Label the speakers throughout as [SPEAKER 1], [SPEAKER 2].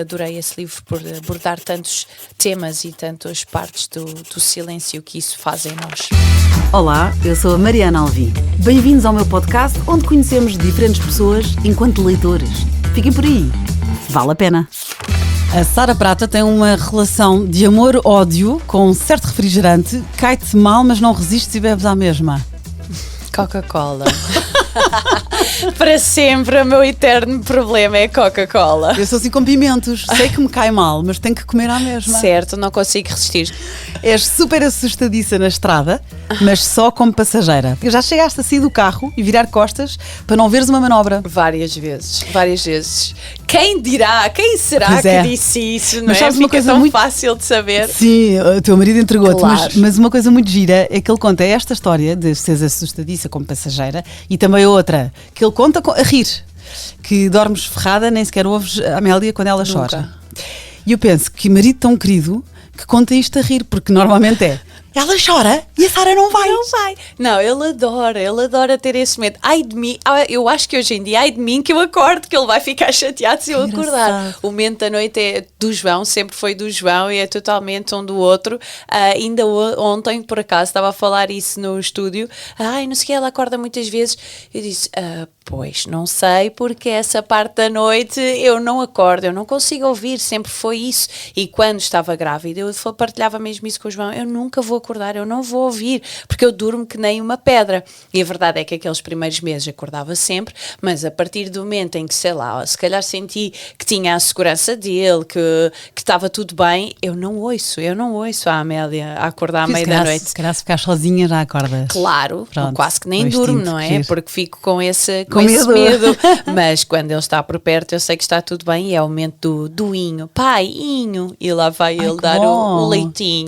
[SPEAKER 1] adorei esse livro por abordar tantos temas e tantas partes do silêncio que isso faz em nós.
[SPEAKER 2] Olá, eu sou a Mariana Alvim. Bem-vindos ao meu podcast, onde conhecemos diferentes pessoas enquanto leitores. Fiquem por aí, vale a pena. A Sara Prata tem uma relação de amor-ódio com um certo refrigerante, cai-te mal, mas não resistes e bebes à mesma.
[SPEAKER 1] Coca-Cola. Para sempre, o meu eterno problema é Coca-Cola.
[SPEAKER 2] Eu sou assim com pimentos, sei que me cai mal, mas tenho que comer à mesma.
[SPEAKER 1] Certo, não consigo resistir.
[SPEAKER 2] És super assustadiça na estrada, mas só como passageira. Já chegaste a sair do carro e virar costas para não veres uma manobra?
[SPEAKER 1] Várias vezes. Quem dirá, quem será que disse isso, não
[SPEAKER 2] mas
[SPEAKER 1] é?
[SPEAKER 2] Sabes uma
[SPEAKER 1] Fica
[SPEAKER 2] coisa
[SPEAKER 1] tão
[SPEAKER 2] muito
[SPEAKER 1] fácil de saber.
[SPEAKER 2] Sim, o teu marido entregou-te,
[SPEAKER 1] Claro.
[SPEAKER 2] mas uma coisa muito gira é que ele conta esta história de seres assustadiça como passageira e também outra, que ele conta a rir, que dormes ferrada, nem sequer ouves a Amélia quando ela chora. E eu penso que marido tão querido que conta isto a rir, porque normalmente é ela chora e a Sara não vai.
[SPEAKER 1] Não, ele adora ter esse medo. Ai de mim, eu acho que hoje em dia, ai de mim que eu acordo, que ele vai ficar chateado se eu acordar. O momento da noite é do João, sempre foi do João e é totalmente um do outro. Ainda ontem, por acaso, estava a falar isso no estúdio. Ai, não sei o que, ela acorda muitas vezes. Eu disse, pois, não sei, porque essa parte da noite eu não acordo, eu não consigo ouvir, sempre foi isso. E quando estava grávida, eu partilhava mesmo isso com o João, eu nunca vou acordar, eu não vou ouvir, porque eu durmo que nem uma pedra. E a verdade é que aqueles primeiros meses acordava sempre, mas a partir do momento em que, sei lá, se calhar senti que tinha a segurança dele, que estava tudo bem, eu não ouço a Amélia a acordar à meia da noite.
[SPEAKER 2] Se calhar se ficar sozinha já acordas.
[SPEAKER 1] Claro,
[SPEAKER 2] pronto,
[SPEAKER 1] quase que nem durmo, não é? Porque fico com esse
[SPEAKER 2] medo.
[SPEAKER 1] Mas quando ele está por perto, eu sei que está tudo bem e é o momento do inho. Pai, inho! E lá vai ele dar o leitinho.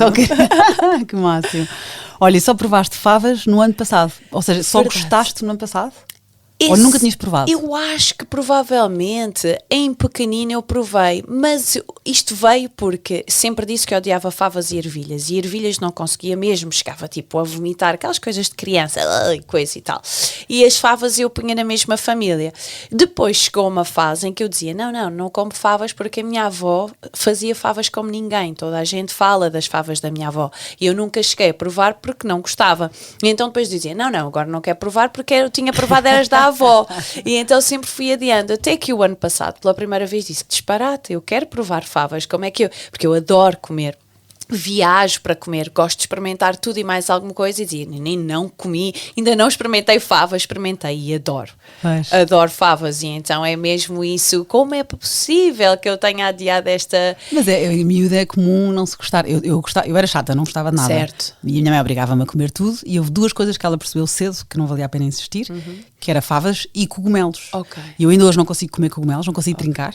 [SPEAKER 2] Que máximo. Olha, e só provaste favas no ano passado? Ou seja, só gostaste no ano passado? Ou nunca tinhas provado?
[SPEAKER 1] Eu acho que provavelmente em pequenino eu provei, mas isto veio porque sempre disse que odiava favas e ervilhas não conseguia mesmo, chegava tipo a vomitar, aquelas coisas de criança, coisa e tal. E as favas eu punha na mesma família. Depois chegou uma fase em que eu dizia, não como favas porque a minha avó fazia favas como ninguém, toda a gente fala das favas da minha avó. E eu nunca cheguei a provar porque não gostava. E então depois dizia, não, agora não quero provar porque eu tinha provado eras da avó. E então sempre fui adiando, até que o ano passado pela primeira vez disse que disparate, eu quero provar favas, porque eu adoro comer, viajo para comer, gosto de experimentar tudo e mais alguma coisa e dizia, nem não comi, ainda não experimentei favas, experimentei e adoro. Adoro favas e então é mesmo isso, como é possível que eu tenha adiado esta...
[SPEAKER 2] Mas em miúda é comum não se gostar, eu era chata, não gostava de nada.
[SPEAKER 1] Certo.
[SPEAKER 2] E a minha mãe obrigava-me a comer tudo e houve duas coisas que ela percebeu cedo que não valia a pena insistir, que era favas e cogumelos. E eu ainda hoje não consigo comer cogumelos, não consigo trincar,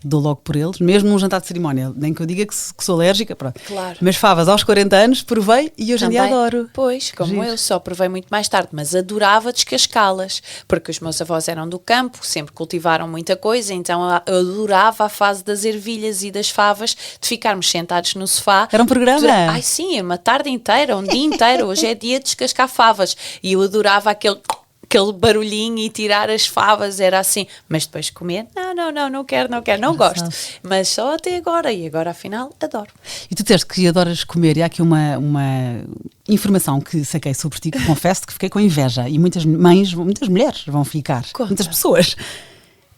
[SPEAKER 2] dou logo por eles, mesmo num jantar de cerimónia, nem que eu diga que sou alérgica, pronto.
[SPEAKER 1] Claro.
[SPEAKER 2] Mas favas aos 40 anos provei e hoje em dia adoro.
[SPEAKER 1] Pois, como eu só provei muito mais tarde, mas adorava descascá-las, porque os meus avós eram do campo, sempre cultivaram muita coisa, então eu adorava a fase das ervilhas e das favas, de ficarmos sentados no sofá.
[SPEAKER 2] Era um programa?
[SPEAKER 1] Ai sim, uma tarde inteira, um dia inteiro, hoje é dia de descascar favas. E eu adorava aquele barulhinho e tirar as favas, era assim, mas depois comer, não quero, não gosto, mas só até agora, e agora afinal adoro.
[SPEAKER 2] E tu disseste que adoras comer, e há aqui uma informação que saquei sobre ti, que confesso que fiquei com inveja, e muitas mulheres vão ficar, muitas pessoas.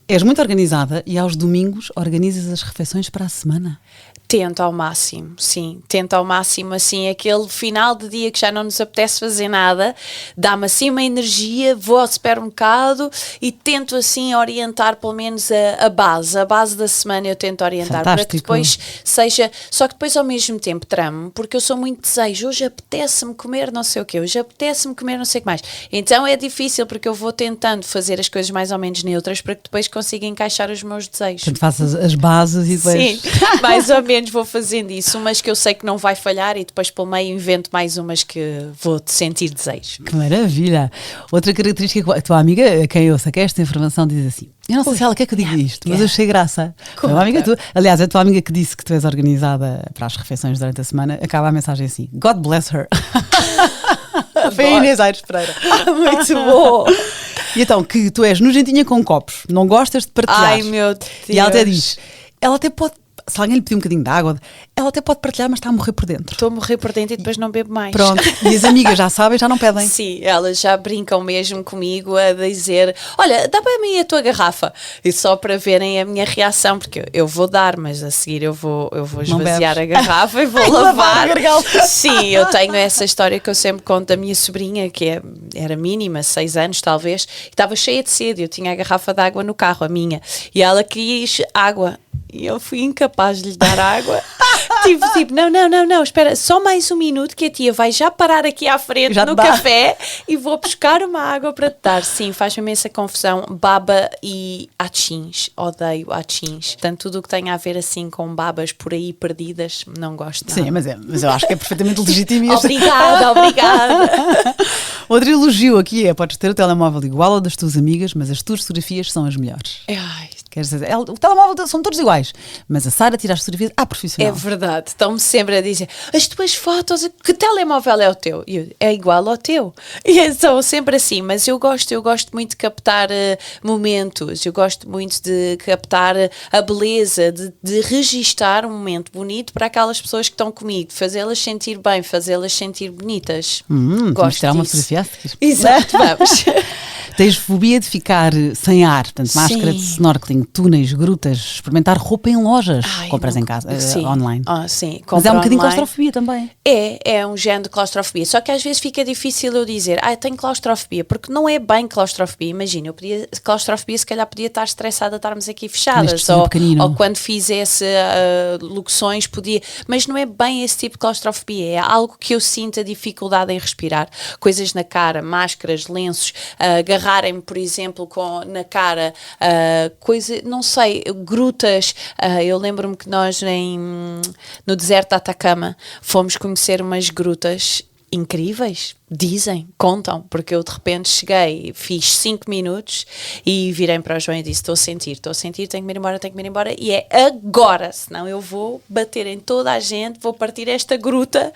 [SPEAKER 2] És muito organizada e aos domingos organizas as refeições para a semana.
[SPEAKER 1] Tento ao máximo, sim. Tento ao máximo, assim, aquele final de dia que já não nos apetece fazer nada, dá-me assim uma energia, vou ao supermercado e tento assim orientar pelo menos a base da semana eu tento orientar.
[SPEAKER 2] Fantástico.
[SPEAKER 1] Para que depois seja, só que depois ao mesmo tempo tramo, porque eu sou muito desejo, hoje apetece-me comer não sei o quê, hoje apetece-me comer não sei o que mais. Então é difícil porque eu vou tentando fazer as coisas mais ou menos neutras para que depois consiga encaixar os meus desejos.
[SPEAKER 2] Portanto, faças as bases e depois...
[SPEAKER 1] Sim, mais ou menos vou fazendo isso, umas que eu sei que não vai falhar e depois pelo meio invento mais umas que vou sentir desejo.
[SPEAKER 2] Que maravilha! Outra característica, a tua amiga, a quem eu saquei esta informação, diz assim, eu não sei se ela quer que eu diga isto, mas eu achei graça. Uma amiga tua, aliás, a tua amiga que disse que tu és organizada para as refeições durante a semana, acaba a mensagem assim, God bless her. Foi a Inês Aires Pereira.
[SPEAKER 1] Muito bom!
[SPEAKER 2] E então, que tu és nojentinha com copos, não gostas de partilhar.
[SPEAKER 1] Ai meu Deus!
[SPEAKER 2] E ela até diz... ela até pode, se alguém lhe pedir um bocadinho de água, ela até pode partilhar, mas está a morrer por dentro.
[SPEAKER 1] Estou a morrer por dentro e depois não bebo mais.
[SPEAKER 2] Pronto, e as amigas já sabem, já não pedem.
[SPEAKER 1] Sim, elas já brincam mesmo comigo a dizer, olha, dá para mim a tua garrafa, e só para verem a minha reação, porque eu vou dar, mas a seguir eu vou esvaziar a garrafa e vou lavar. Sim, eu tenho essa história que eu sempre conto da minha sobrinha, que era mínima, 6 anos talvez, e estava cheia de sede, eu tinha a garrafa de água no carro, a minha, e ela quis água. E eu fui incapaz de lhe dar água. tipo, não, espera, só mais um minuto que a tia vai já parar aqui à frente no café e vou buscar uma água para te dar. Sim, faz-me imensa confusão. Baba e achins, odeio achins. Portanto, tudo o que tem a ver assim com babas por aí perdidas, não gosto nada.
[SPEAKER 2] Sim, mas eu acho que é perfeitamente legítimo.
[SPEAKER 1] Obrigada.
[SPEAKER 2] Outro elogio aqui é, podes ter o telemóvel igual ao das tuas amigas, mas as tuas fotografias são as melhores.
[SPEAKER 1] Ai,
[SPEAKER 2] quer dizer, o telemóvel são todos iguais, mas a Sara tira as fotografias à profissional.
[SPEAKER 1] É verdade, estão-me sempre a dizer, as tuas fotos, que telemóvel é o teu? E eu, é igual ao teu. E são sempre assim, mas eu gosto muito de captar momentos, eu gosto muito de captar a beleza, de registar um momento bonito para aquelas pessoas que estão comigo, fazê-las sentir bem, fazê-las sentir bonitas.
[SPEAKER 2] Gosto de tirar uma fotografia a seguir.
[SPEAKER 1] Exato, vamos.
[SPEAKER 2] Tens fobia de ficar sem ar, portanto, máscara de snorkeling, túneis, grutas, experimentar roupa em lojas, compras em casa, online.
[SPEAKER 1] Sim,
[SPEAKER 2] mas é um bocadinho claustrofobia também.
[SPEAKER 1] É um género de claustrofobia, só que às vezes fica difícil eu dizer, tenho claustrofobia, porque não é bem claustrofobia, imagina, claustrofobia se calhar podia estar estressada, estarmos aqui fechadas, ou quando fizesse locuções podia, mas não é bem esse tipo de claustrofobia, é algo que eu sinto a dificuldade em respirar, coisas na cara, máscaras, lenços, agarrarem-me, por exemplo, na cara, não sei, grutas. Eu lembro-me que nós no deserto de Atacama fomos conhecer umas grutas incríveis, dizem, contam, porque eu de repente cheguei, fiz 5 minutos e virei para o João e disse, estou a sentir, tenho que me ir embora e é agora, senão eu vou bater em toda a gente, vou partir esta gruta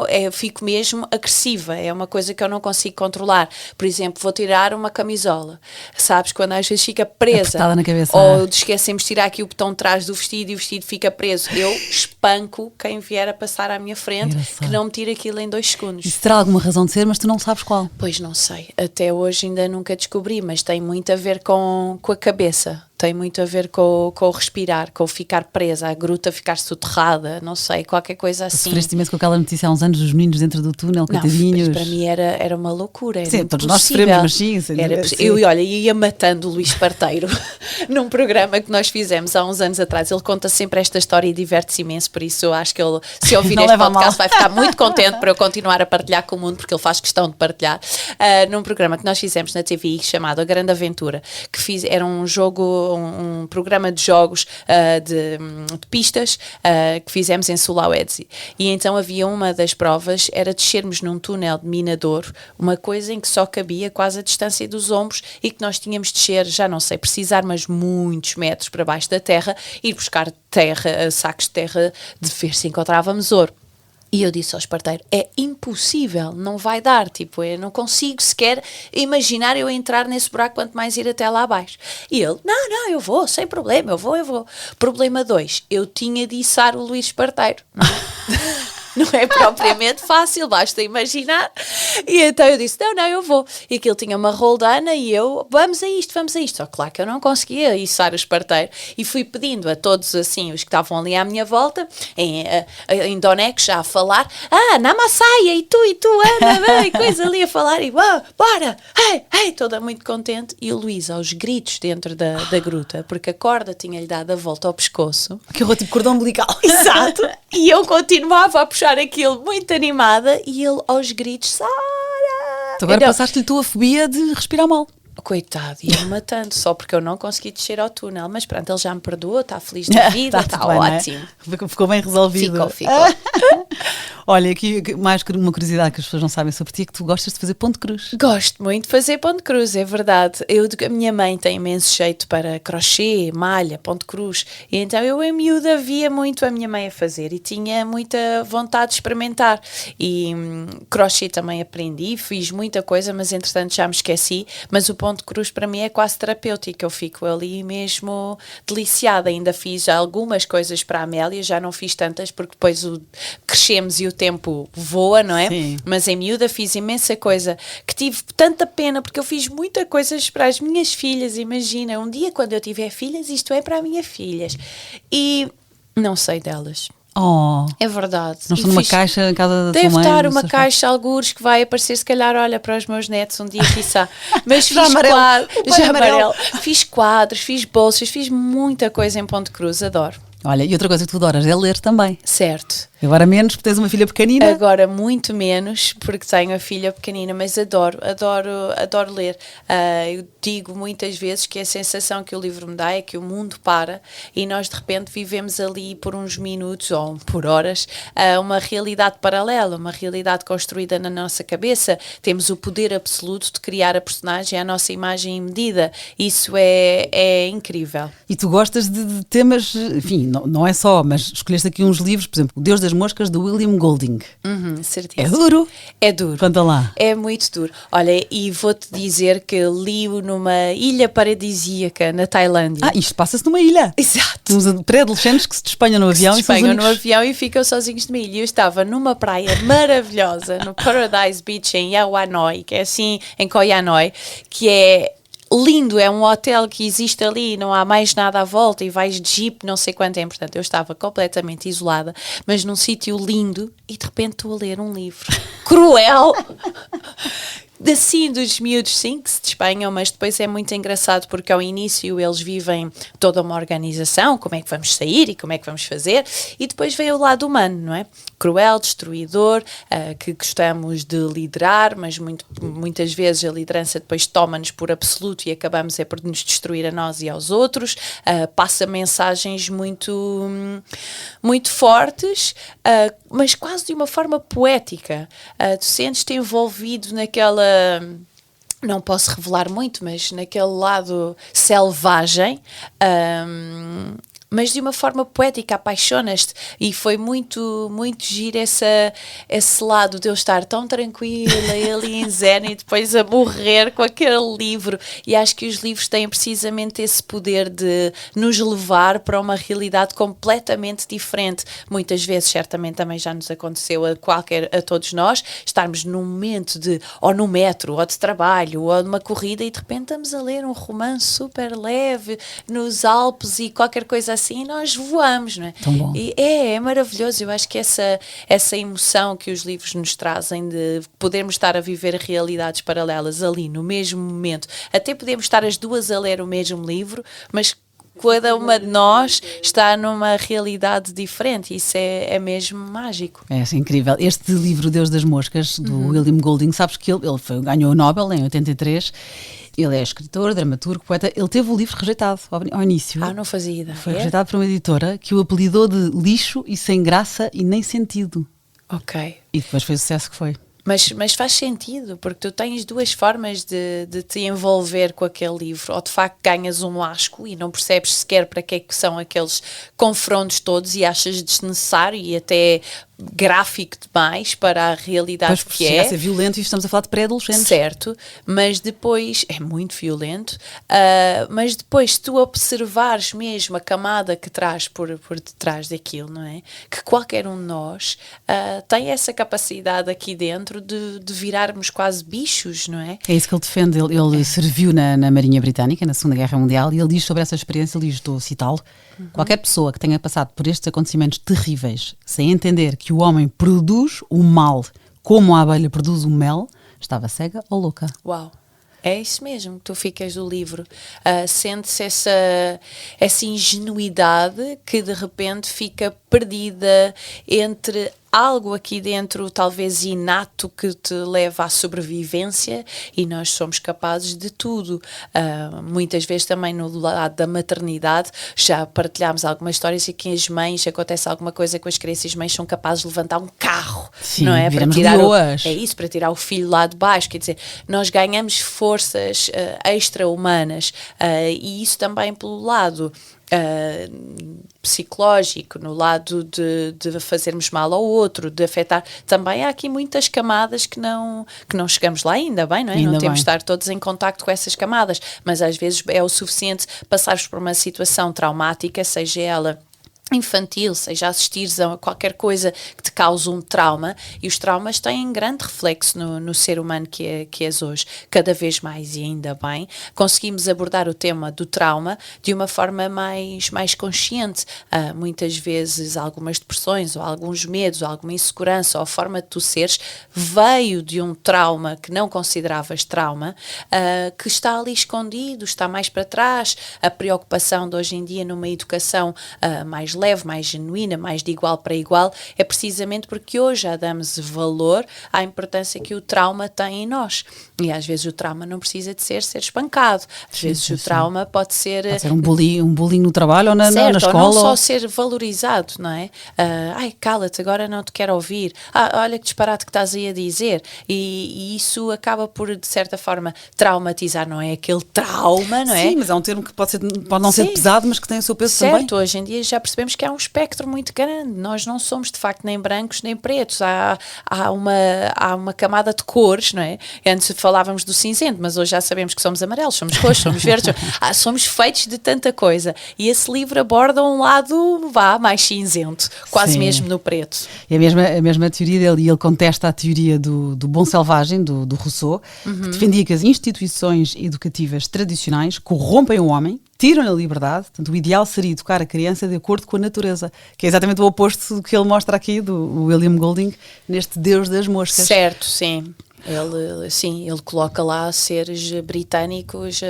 [SPEAKER 1] eu fico mesmo agressiva, é uma coisa que eu não consigo controlar. Por exemplo, vou tirar uma camisola, sabes, quando às vezes fica presa
[SPEAKER 2] na cabeça,
[SPEAKER 1] ou esquecemos de tirar aqui o botão de trás do vestido e o vestido fica preso, eu espanco quem vier a passar à minha frente, que não me tire aquilo em 2 segundos.
[SPEAKER 2] Isso terá alguma razão de ser, mas tu não sabes qual.
[SPEAKER 1] Pois não sei, até hoje ainda nunca descobri, mas tem muito a ver com a cabeça, tem muito a ver com o respirar, com o ficar presa, a gruta ficar soterrada, não sei, qualquer coisa assim.
[SPEAKER 2] Sofreste imenso com aquela notícia há uns anos dos meninos dentro do túnel, coitadinhos.
[SPEAKER 1] Não, para mim era uma loucura, era
[SPEAKER 2] sim, todos nós sofremos, mas sim.
[SPEAKER 1] Eu ia matando o Luís Parteiro num programa que nós fizemos há uns anos atrás, ele conta sempre esta história e diverte-se imenso, por isso eu acho que ele, se ouvir este podcast, vai ficar muito contente para eu continuar a partilhar com o mundo, porque ele faz questão de partilhar, num programa que nós fizemos na TVI chamado A Grande Aventura, que era um jogo, um programa de jogos de pistas que fizemos em Sulawesi, e então havia uma das provas, era descermos num túnel de minador, uma coisa em que só cabia quase a distância dos ombros e que nós tínhamos de descer, já não sei precisar, mas muitos metros para baixo da terra, ir buscar terra, sacos de terra, de ver se encontrávamos ouro. E eu disse ao esparteiro, é impossível, não vai dar, tipo, eu não consigo sequer imaginar eu entrar nesse buraco, quanto mais ir até lá abaixo. E ele, não, eu vou, sem problema, eu vou. Problema 2, eu tinha de içar o Luís Esparteiro. Não é propriamente fácil, basta imaginar. E então eu disse, não, eu vou. E aquilo tinha uma roldana e eu, vamos a isto. Só que claro que eu não conseguia içar o esparteiro. E fui pedindo a todos, assim, os que estavam ali à minha volta, em Donex, já a falar, Namassaia, e tu, Ana, e coisa ali a falar, e bora, hey, toda muito contente. E o Luís aos gritos dentro da gruta, porque a corda tinha-lhe dado a volta ao pescoço.
[SPEAKER 2] Que horror, tipo cordão umbilical.
[SPEAKER 1] Exato. E eu continuava a puxar aquilo muito animada e ele aos gritos, Sara!
[SPEAKER 2] Tu agora passaste-lhe tua fobia de respirar mal.
[SPEAKER 1] Coitado, ia-me matando, só porque eu não consegui descer ao túnel, mas pronto, ele já me perdoou, está feliz da vida, está ótimo.
[SPEAKER 2] Não é? Ficou bem resolvido.
[SPEAKER 1] Ficou.
[SPEAKER 2] Olha, aqui mais uma curiosidade que as pessoas não sabem sobre ti é que tu gostas de fazer ponto cruz.
[SPEAKER 1] Gosto muito de fazer ponto cruz, é verdade. A minha mãe tem imenso jeito para crochê, malha, ponto cruz, e então eu em miúda via muito a minha mãe a fazer e tinha muita vontade de experimentar. E crochê também aprendi, fiz muita coisa, mas entretanto já me esqueci, mas o ponto ponto cruz para mim é quase terapêutico, eu fico ali mesmo deliciada. Ainda fiz algumas coisas para a Amélia, já não fiz tantas porque depois crescemos e o tempo voa, não é?
[SPEAKER 2] Sim.
[SPEAKER 1] Mas em miúda fiz imensa coisa, que tive tanta pena porque eu fiz muitas coisas para as minhas filhas. Imagina, um dia quando eu tiver filhas, isto é para as minhas filhas, e não sei delas.
[SPEAKER 2] Oh,
[SPEAKER 1] É verdade.
[SPEAKER 2] não estão numa caixa em casa da tua
[SPEAKER 1] Deve
[SPEAKER 2] mãe?
[SPEAKER 1] estar
[SPEAKER 2] dos
[SPEAKER 1] uma
[SPEAKER 2] seus
[SPEAKER 1] caixa, algures, que vai aparecer, se calhar, olha, para os meus netos um dia, quiçá. Mas
[SPEAKER 2] Já
[SPEAKER 1] fiz
[SPEAKER 2] amarelo.
[SPEAKER 1] quadros,
[SPEAKER 2] O pai
[SPEAKER 1] já
[SPEAKER 2] amarelo.
[SPEAKER 1] fiz quadros, fiz bolsas, fiz muita coisa em Ponte Cruz, adoro.
[SPEAKER 2] Olha, e outra coisa que tu adoras é ler também.
[SPEAKER 1] Certo.
[SPEAKER 2] Agora menos, porque tens uma filha pequenina.
[SPEAKER 1] Agora muito menos, porque tenho a filha pequenina, mas adoro ler. Eu digo muitas vezes que a sensação que o livro me dá é que o mundo para e nós de repente vivemos ali por uns minutos ou por horas uma realidade paralela, uma realidade construída na nossa cabeça. Temos o poder absoluto de criar a personagem à nossa imagem e medida. Isso é incrível.
[SPEAKER 2] E tu gostas de temas, enfim, não é só, mas escolheste aqui uns livros, por exemplo, O Deus das Moscas, de William Golding.
[SPEAKER 1] Certíssimo.
[SPEAKER 2] É duro?
[SPEAKER 1] É duro.
[SPEAKER 2] Conta lá.
[SPEAKER 1] É muito duro. Olha, e vou-te dizer que li-o numa ilha paradisíaca na Tailândia.
[SPEAKER 2] Isto passa-se numa ilha.
[SPEAKER 1] Exato.
[SPEAKER 2] Uns pré-adolescentes que se despenham no avião
[SPEAKER 1] Se
[SPEAKER 2] e são os
[SPEAKER 1] despenham no
[SPEAKER 2] únicos.
[SPEAKER 1] avião e ficam sozinhos numa ilha. Eu estava numa praia maravilhosa, no Paradise Beach, em Yawanoi, que é assim, em Koh Yanoi, que é lindo, é um hotel que existe ali, não há mais nada à volta e vais de jeep, não sei quanto tempo. Portanto, eu estava completamente isolada, mas num sítio lindo e de repente estou a ler um livro cruel. Assim, dos miúdos, sim, que se despenham, mas depois é muito engraçado porque ao início eles vivem toda uma organização, como é que vamos sair e como é que vamos fazer, e depois vem o lado humano, não é? Cruel, destruidor, que gostamos de liderar, mas muitas vezes a liderança depois toma-nos por absoluto e acabamos por nos destruir a nós e aos outros, passa mensagens muito, muito fortes, mas quase de uma forma poética. Tu sentes-te envolvido naquela, não posso revelar muito, mas naquele lado selvagem, mas de uma forma poética, apaixonas-te, e foi muito, muito giro esse lado de eu estar tão tranquila ali em zen e depois a morrer com aquele livro. E acho que os livros têm precisamente esse poder de nos levar para uma realidade completamente diferente. Muitas vezes, certamente também já nos aconteceu a todos nós, estarmos num momento ou no metro, ou de trabalho, ou de uma corrida, e de repente estamos a ler um romance super leve nos Alpes e qualquer coisa assim, e nós voamos, não é?
[SPEAKER 2] Tão bom.
[SPEAKER 1] E é maravilhoso. Eu acho que essa emoção que os livros nos trazem de podermos estar a viver realidades paralelas ali no mesmo momento, até podemos estar as duas a ler o mesmo livro, mas cada uma de nós está numa realidade diferente. Isso é mesmo mágico.
[SPEAKER 2] É assim, incrível. Este livro, Deus das Moscas, do William Golding, sabes que ele ganhou o Nobel em 83. Ele é escritor, dramaturgo, poeta. Ele teve o livro rejeitado ao início.
[SPEAKER 1] Não fazia ideia.
[SPEAKER 2] Foi rejeitado por uma editora que o apelidou de lixo e sem graça e nem sentido.
[SPEAKER 1] Ok.
[SPEAKER 2] E depois foi o sucesso que foi.
[SPEAKER 1] Mas faz sentido, porque tu tens duas formas de te envolver com aquele livro. Ou de facto ganhas um asco e não percebes sequer para que é que são aqueles confrontos todos e achas desnecessário e até gráfico demais para a realidade
[SPEAKER 2] Pois,
[SPEAKER 1] que
[SPEAKER 2] chega
[SPEAKER 1] é.
[SPEAKER 2] a ser violento e estamos a falar de pré-adolescentes.
[SPEAKER 1] Certo, mas depois é muito violento, mas depois se tu observares mesmo a camada que traz por detrás daquilo, não é? Que qualquer um de nós tem essa capacidade aqui dentro de virarmos quase bichos, não é?
[SPEAKER 2] É isso que ele defende. Ele serviu na Marinha Britânica na Segunda Guerra Mundial e ele diz sobre essa experiência, ele diz, estou a citá-lo, qualquer pessoa que tenha passado por estes acontecimentos terríveis sem entender que o homem produz o mal como a abelha produz o mel, estava cega ou louca.
[SPEAKER 1] Uau! É isso mesmo, tu ficas do livro, sentes essa ingenuidade que de repente fica perdida entre algo aqui dentro talvez inato que te leva à sobrevivência, e nós somos capazes de tudo. Muitas vezes também no lado da maternidade já partilhámos algumas histórias em que as mães, acontece alguma coisa com as crianças e as mães são capazes de levantar um carro.
[SPEAKER 2] Sim,
[SPEAKER 1] não é? Para
[SPEAKER 2] viramos
[SPEAKER 1] tirar
[SPEAKER 2] leoas.
[SPEAKER 1] é isso, para tirar o filho lá de baixo. Quer dizer, nós ganhamos forças extra-humanas, e isso também pelo lado psicológico, no lado de fazermos mal ao outro, de afetar. Também há aqui muitas camadas que não chegamos lá, ainda bem, não é?
[SPEAKER 2] Ainda
[SPEAKER 1] não temos
[SPEAKER 2] bem.
[SPEAKER 1] de estar todos em contacto com essas camadas, mas às vezes é o suficiente passarmos por uma situação traumática, seja ela infantil, seja assistires a qualquer coisa que te cause um trauma, e os traumas têm grande reflexo no ser humano que és hoje, cada vez mais, e ainda bem, conseguimos abordar o tema do trauma de uma forma mais consciente. Muitas vezes algumas depressões, ou alguns medos, ou alguma insegurança, ou a forma de tu seres, veio de um trauma que não consideravas trauma, que está ali escondido, está mais para trás. A preocupação de hoje em dia numa educação mais leve, mais genuína, mais de igual para igual, é precisamente porque hoje já damos valor à importância que o trauma tem em nós. E às vezes o trauma não precisa de ser espancado. Às vezes o trauma pode ser
[SPEAKER 2] um bullying no trabalho ou na escola.
[SPEAKER 1] Ou não só ser valorizado, não é? Ai, cala-te, agora não te quero ouvir. Olha que disparate que estás aí a dizer. E isso acaba por, de certa forma, traumatizar, não é? Aquele trauma, não é?
[SPEAKER 2] Sim, mas é um termo que pode não ser pesado, mas que tem o seu peso também.
[SPEAKER 1] Certo, hoje em dia já percebemos que há um espectro muito grande. Nós não somos, de facto, nem brancos nem pretos. Há uma camada de cores, não é? Antes falávamos do cinzento, mas hoje já sabemos que somos amarelos, somos roxos, somos verdes. Somos feitos de tanta coisa. E esse livro aborda um lado, mais cinzento, quase
[SPEAKER 2] Sim.
[SPEAKER 1] mesmo no preto.
[SPEAKER 2] É a mesma teoria dele, e ele contesta a teoria do bom selvagem, do Rousseau, que defendia que as instituições educativas tradicionais corrompem o homem, tiram-lhe a liberdade. Portanto, o ideal seria educar a criança de acordo com a natureza, que é exatamente o oposto do que ele mostra aqui, do William Golding, neste Deus das Moscas.
[SPEAKER 1] Certo, sim. Ele coloca lá seres britânicos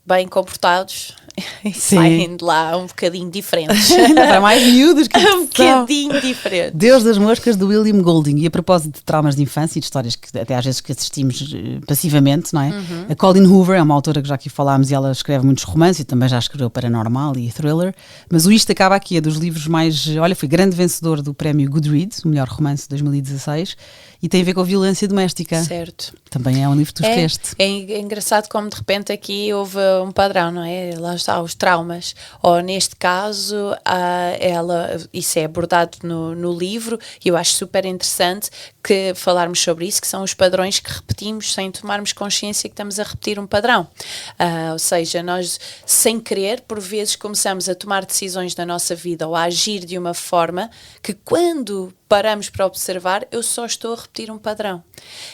[SPEAKER 1] bem comportados e saem de lá um bocadinho diferentes.
[SPEAKER 2] Ainda para mais miúdos que
[SPEAKER 1] um bocadinho diferentes.
[SPEAKER 2] Deus das Moscas, do William Golding. E a propósito de traumas de infância e de histórias que até às vezes que assistimos passivamente, não é? A Colleen Hoover é uma autora que já aqui falámos, e ela escreve muitos romances e também já escreveu paranormal e thriller, mas o Isto Acaba Aqui é dos livros mais... Olha, foi grande vencedor do prémio Goodreads, o melhor romance de 2016, e tem a ver com a violência doméstica.
[SPEAKER 1] Certo.
[SPEAKER 2] Também é um livro que tu escolheste.
[SPEAKER 1] É engraçado como de repente aqui houve um padrão, não é? Lá está, os traumas. Ou neste caso, isso é abordado no livro, e eu acho super interessante que falarmos sobre isso, que são os padrões que repetimos sem tomarmos consciência que estamos a repetir um padrão. Ou seja, nós, sem querer, por vezes começamos a tomar decisões na nossa vida ou a agir de uma forma que, quando paramos para observar, eu só estou a repetir um padrão.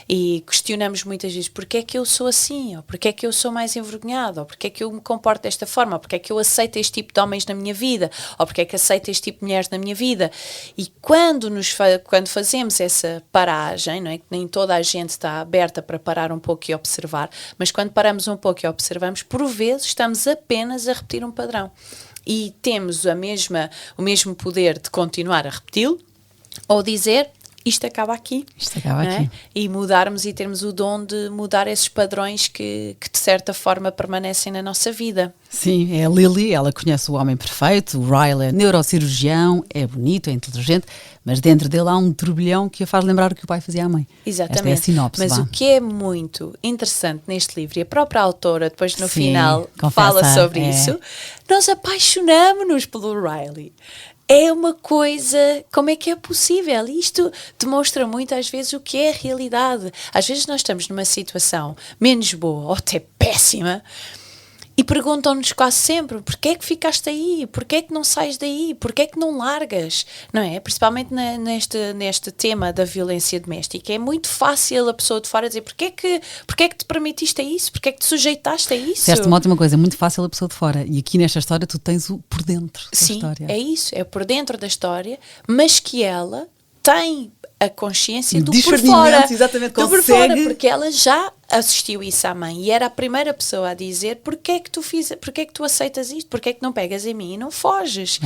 [SPEAKER 1] E questionamos muitas vezes: porque é que eu sou assim? Ou porque é que eu sou mais envergonhado? Ou porque é que eu me comporto desta forma? Ou porque é que eu aceito este tipo de homens na minha vida? Ou porque é que aceito este tipo de mulheres na minha vida? E quando fazemos essa paragem, não é? Que nem toda a gente está aberta para parar um pouco e observar, mas quando paramos um pouco e observamos, por vezes estamos apenas a repetir um padrão. E temos o mesmo poder de continuar a repeti-lo, ou dizer: isto acaba aqui.
[SPEAKER 2] Isto acaba aqui.
[SPEAKER 1] E mudarmos, e termos o dom de mudar esses padrões que de certa forma permanecem na nossa vida.
[SPEAKER 2] Sim, é a Lily, ela conhece o homem perfeito, o Riley é neurocirurgião, é bonito, é inteligente, mas dentro dele há um turbilhão que a faz lembrar o que o pai fazia à mãe.
[SPEAKER 1] Exatamente.
[SPEAKER 2] Esta é a sinopse.
[SPEAKER 1] Mas o que é muito interessante neste livro, e a própria autora depois no final
[SPEAKER 2] confessa,
[SPEAKER 1] fala sobre isso, nós apaixonamos-nos pelo Riley. É uma coisa, como é que é possível? Isto demonstra muito às vezes o que é a realidade. Às vezes nós estamos numa situação menos boa ou até péssima e perguntam-nos quase sempre: porquê é que ficaste aí? Porquê é que não sais daí? Porquê é que não largas? Não é? Principalmente neste tema da violência doméstica. É muito fácil a pessoa de fora dizer: porquê é que te permitiste a isso? Porquê é que te sujeitaste a isso?
[SPEAKER 2] Disseste uma ótima coisa, muito fácil a pessoa de fora. E aqui nesta história tu tens o por dentro da história.
[SPEAKER 1] Sim, é isso. É por dentro da história, mas que ela tem a consciência do por fora.
[SPEAKER 2] Exatamente,
[SPEAKER 1] do por fora, porque ela já assistiu isso à mãe e era a primeira pessoa a dizer: porquê é que tu aceitas isto? Porquê é que não pegas em mim e não foges?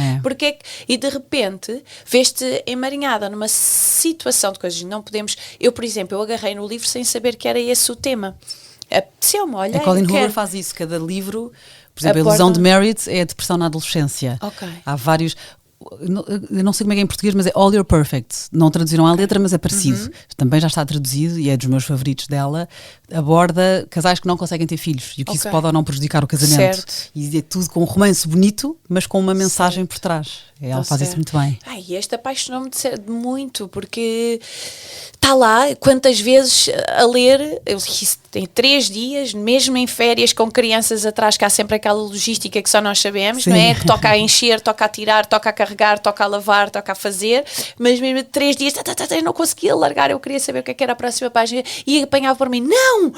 [SPEAKER 1] E de repente vês-te emaranhada numa situação de coisas. Não podemos... Eu, por exemplo, eu agarrei no livro sem saber que era esse o tema. Apeteceu-me, olha...
[SPEAKER 2] A Colleen Hoover faz isso, cada livro... Por exemplo, a Ilusão de Merit é a depressão na adolescência.
[SPEAKER 1] Ok.
[SPEAKER 2] Há vários... eu não sei como é que é em português, mas é All You're Perfect. Não traduziram à letra, mas é parecido. Também já está traduzido e é dos meus favoritos dela. Aborda casais que não conseguem ter filhos e o que isso pode ou não prejudicar o casamento.
[SPEAKER 1] Certo.
[SPEAKER 2] E é tudo com um romance bonito, mas com uma mensagem por trás. Ela faz isso muito bem.
[SPEAKER 1] E este apaixonou-me muito, porque está lá, quantas vezes a ler, eu disse, tem 3 dias, mesmo em férias, com crianças atrás, que há sempre aquela logística que só nós sabemos, não é? Que toca a encher, toca a tirar, toca a carregar, toca a lavar, toca a fazer, mas mesmo 3 dias, eu não conseguia largar, eu queria saber o que é que era a próxima página, e apanhava por mim, não!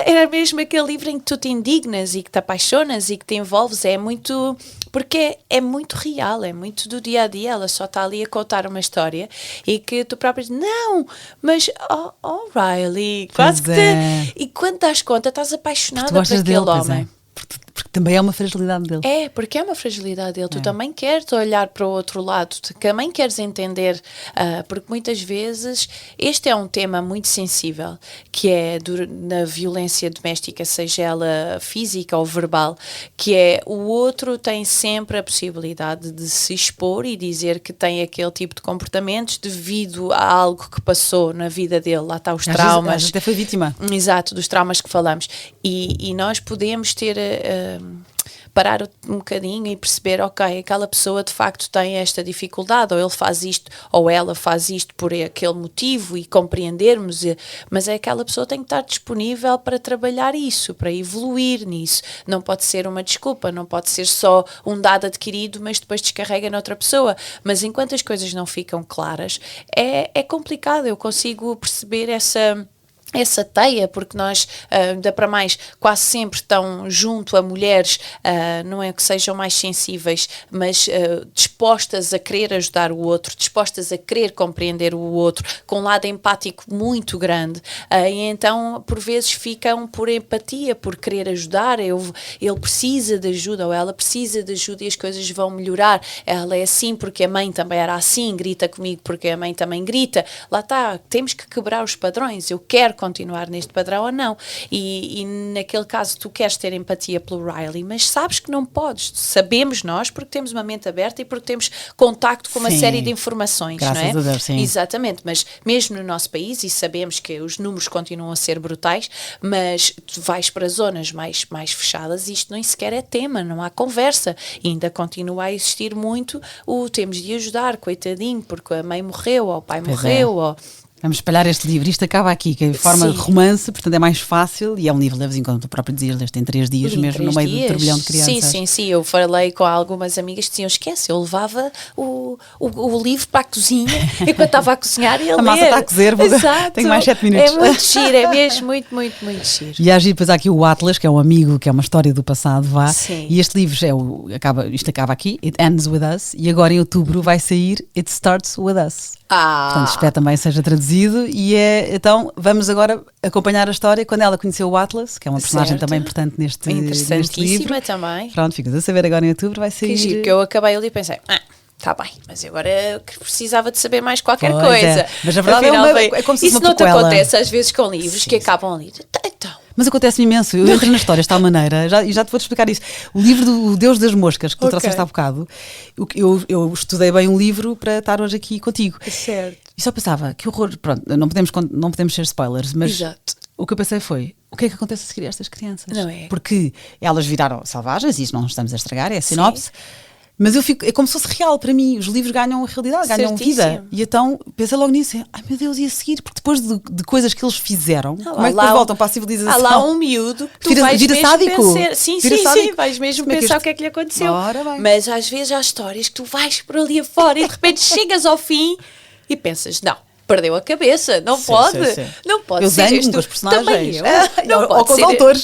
[SPEAKER 1] Era mesmo aquele livro em que tu te indignas e que te apaixonas e que te envolves, é muito... Porque é muito real, é muito do dia a dia. Ela só está ali a contar uma história e que tu próprio dizes, não, mas Riley, quase que e quando das conta, estás apaixonada por aquele homem.
[SPEAKER 2] Porque também é uma fragilidade dele.
[SPEAKER 1] É, porque é uma fragilidade dele. Tu também queres olhar para o outro lado, tu também queres entender, porque muitas vezes este é um tema muito sensível, que é na violência doméstica, seja ela física ou verbal, que é o outro tem sempre a possibilidade de se expor e dizer que tem aquele tipo de comportamentos devido a algo que passou na vida dele. Lá está os traumas.
[SPEAKER 2] Às vezes até foi vítima.
[SPEAKER 1] Exato, dos traumas que falamos. E nós podemos ter... parar um bocadinho e perceber, ok, aquela pessoa de facto tem esta dificuldade, ou ele faz isto, ou ela faz isto por aquele motivo, e compreendermos, mas é aquela pessoa tem que estar disponível para trabalhar isso, para evoluir nisso. Não pode ser uma desculpa, não pode ser só um dado adquirido, mas depois descarrega noutra pessoa. Mas enquanto as coisas não ficam claras, é complicado. Eu consigo perceber essa teia, porque nós, ainda para mais, quase sempre estão junto a mulheres, não é que sejam mais sensíveis, mas dispostas a querer ajudar o outro, dispostas a querer compreender o outro, com um lado empático muito grande, e então por vezes ficam por empatia, por querer ajudar. Ele precisa de ajuda, ou ela precisa de ajuda, e as coisas vão melhorar. Ela é assim porque a mãe também era assim, grita comigo porque a mãe também grita. Lá está, temos que quebrar os padrões. Eu quero continuar neste padrão ou não, e naquele caso tu queres ter empatia pelo Riley, mas sabes que não podes. Sabemos nós, porque temos uma mente aberta e porque temos contacto com uma série de informações.
[SPEAKER 2] Graças
[SPEAKER 1] não é?
[SPEAKER 2] a Deus, sim.
[SPEAKER 1] Exatamente, mas mesmo no nosso país, e sabemos que os números continuam a ser brutais, mas tu vais para zonas mais fechadas e isto nem sequer é tema, não há conversa, e ainda continua a existir muito o temos de ajudar, coitadinho, porque a mãe morreu, ou o pai morreu, ou...
[SPEAKER 2] Vamos espalhar este livro. Isto acaba aqui, que é forma de romance, portanto é mais fácil, e é um livro levezinho, como tu próprio dizias, leste em 3 dias, mesmo no meio do turbilhão de crianças.
[SPEAKER 1] Sim, eu falei com algumas amigas que diziam, esquece, eu levava o livro para a cozinha, enquanto estava a cozinhar e a ler.
[SPEAKER 2] A massa está a cozer, tenho mais 7 minutos.
[SPEAKER 1] É muito giro, é mesmo muito giro.
[SPEAKER 2] E depois há aqui o Atlas, que é um amigo, que é uma história do passado,
[SPEAKER 1] Sim.
[SPEAKER 2] E este livro isto acaba aqui, It Ends With Us, e agora em outubro vai sair It Starts With Us. Portanto, espero também seja traduzido, e então vamos agora acompanhar a história quando ela conheceu o Atlas, que é uma personagem também importante neste livro.
[SPEAKER 1] Também.
[SPEAKER 2] Pronto, ficas a saber agora em outubro, vai sair.
[SPEAKER 1] Que giro, que eu acabei ali e pensei, está bem, mas agora precisava de saber mais qualquer coisa.
[SPEAKER 2] Mas a verdade é como se
[SPEAKER 1] isso não te acontece às vezes com livros que acabam ali. Então...
[SPEAKER 2] Mas acontece-me imenso, eu entro na história de tal maneira, e já te vou explicar isso. O livro do Deus das Moscas, que tu trouxeste há bocado, eu estudei bem um livro para estar hoje aqui contigo.
[SPEAKER 1] Certo.
[SPEAKER 2] E só pensava, que horror, pronto, não podemos ser spoilers, mas
[SPEAKER 1] Exato.
[SPEAKER 2] O que eu pensei foi, o que é que acontece a seguir a estas crianças?
[SPEAKER 1] Não é?
[SPEAKER 2] Porque elas viraram selvagens, e isso não estamos a estragar, é a sinopse. Sim. Mas é como se fosse real para mim. Os livros ganham realidade, ganham vida. E então pensei logo nisso. Ai meu Deus, e a seguir? Porque depois de coisas que eles fizeram, como é que depois voltam para a civilização?
[SPEAKER 1] Há lá um miúdo que tu vais mesmo
[SPEAKER 2] sádico.
[SPEAKER 1] Pensar. Sim, vais mesmo pensar o que é que lhe aconteceu. Mas às vezes há histórias que tu vais por ali afora e de repente chegas ao fim e pensas, não. Perdeu a cabeça, não pode. Não pode ser
[SPEAKER 2] isto. Com os personagens.
[SPEAKER 1] Também eu.
[SPEAKER 2] Ou com os autores.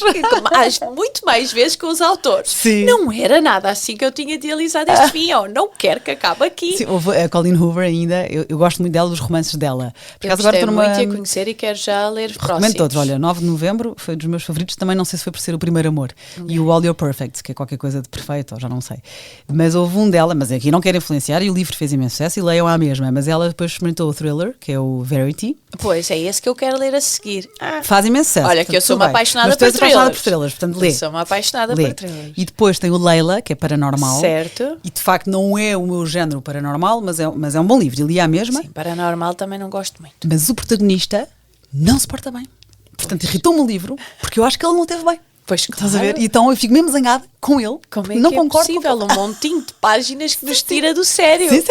[SPEAKER 1] Muito mais vezes com os autores.
[SPEAKER 2] Sim.
[SPEAKER 1] Não era nada assim que eu tinha idealizado este fim. Eu não quero que acabe aqui.
[SPEAKER 2] Sim, houve a Colleen Hoover ainda. Eu gosto muito dela, dos romances dela.
[SPEAKER 1] Por acaso agora estou muito a conhecer e quero já ler os próximos.
[SPEAKER 2] Recomendo todos. Olha, 9 de novembro foi um dos meus favoritos. Também não sei se foi por ser o primeiro amor. E o All You're Perfect, que é qualquer coisa de perfeito, ou já não sei. Mas houve um dela, mas aqui não quero influenciar, e o livro fez imenso sucesso, e leiam à mesma. Mas ela depois experimentou o Thriller, que é é o Verity.
[SPEAKER 1] Pois, é esse que eu quero ler a seguir.
[SPEAKER 2] Faz imenso sucesso.
[SPEAKER 1] Olha, que eu sou uma apaixonada
[SPEAKER 2] por thrillers. Portanto, lê.
[SPEAKER 1] Sou uma apaixonada por thrillers.
[SPEAKER 2] E depois tem o Leila, que é paranormal.
[SPEAKER 1] Certo.
[SPEAKER 2] E de facto não é o meu género paranormal, mas é um bom livro. E li à mesma.
[SPEAKER 1] Sim, paranormal também não gosto muito.
[SPEAKER 2] Mas o protagonista não se porta bem. Portanto, irritou-me o livro, porque eu acho que ele não teve bem.
[SPEAKER 1] Pois, claro.
[SPEAKER 2] Estás a ver? Então eu fico mesmo zangada com ele.
[SPEAKER 1] Como é
[SPEAKER 2] não
[SPEAKER 1] que
[SPEAKER 2] concordo
[SPEAKER 1] é possível? Um montinho de páginas que nos tira do sério.
[SPEAKER 2] Sim.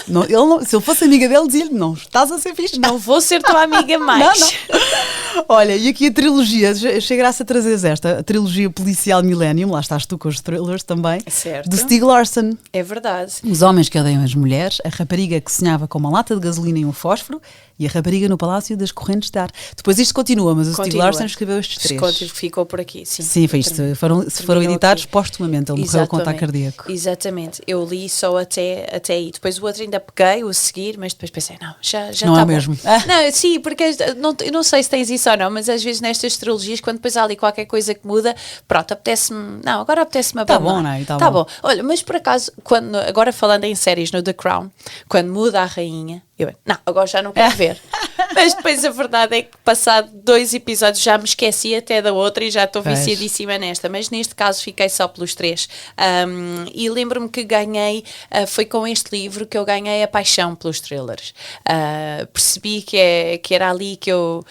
[SPEAKER 2] Não, se eu fosse amiga dele, dizia-lhe, não, estás a ser fixe.
[SPEAKER 1] Não vou ser tua amiga mais.
[SPEAKER 2] Não. Olha, e aqui a trilogia, achei graça a trazeres esta, a trilogia policial Millennium, lá estás tu com os thrillers também,
[SPEAKER 1] certo.
[SPEAKER 2] do Stieg Larsson.
[SPEAKER 1] É verdade.
[SPEAKER 2] Os homens que odeiam as mulheres, a rapariga que sonhava com uma lata de gasolina e um fósforo, e a rapariga no Palácio das Correntes de Ar. Depois isto continua, mas o Stieg Larsson escreveu estes três.
[SPEAKER 1] Ficou por aqui, sim.
[SPEAKER 2] Sim, foi isto. Foram editados póstumamente. Ele morreu com ataque cardíaco.
[SPEAKER 1] Exatamente. Eu li só até aí. Depois o outro ainda peguei, o seguir, mas depois pensei, não, já
[SPEAKER 2] não
[SPEAKER 1] está
[SPEAKER 2] é
[SPEAKER 1] bom.
[SPEAKER 2] mesmo.
[SPEAKER 1] Não, sim, porque eu não sei se tens isso ou não, mas às vezes nestas trilogias, quando depois há ali qualquer coisa que muda, pronto, apetece-me. Não, agora apetece-me abandonar.
[SPEAKER 2] Está bom, não é?
[SPEAKER 1] Está bom. Olha, mas por acaso, agora falando em séries no The Crown, quando muda a rainha, não, agora já não quero ver. Mas depois a verdade é que passado 2 episódios já me esqueci até da outra e já estou viciadíssima nesta, mas neste caso fiquei só pelos 3. E lembro-me que ganhei, foi com este livro que eu ganhei a paixão pelos thrillers. Percebi que era ali que eu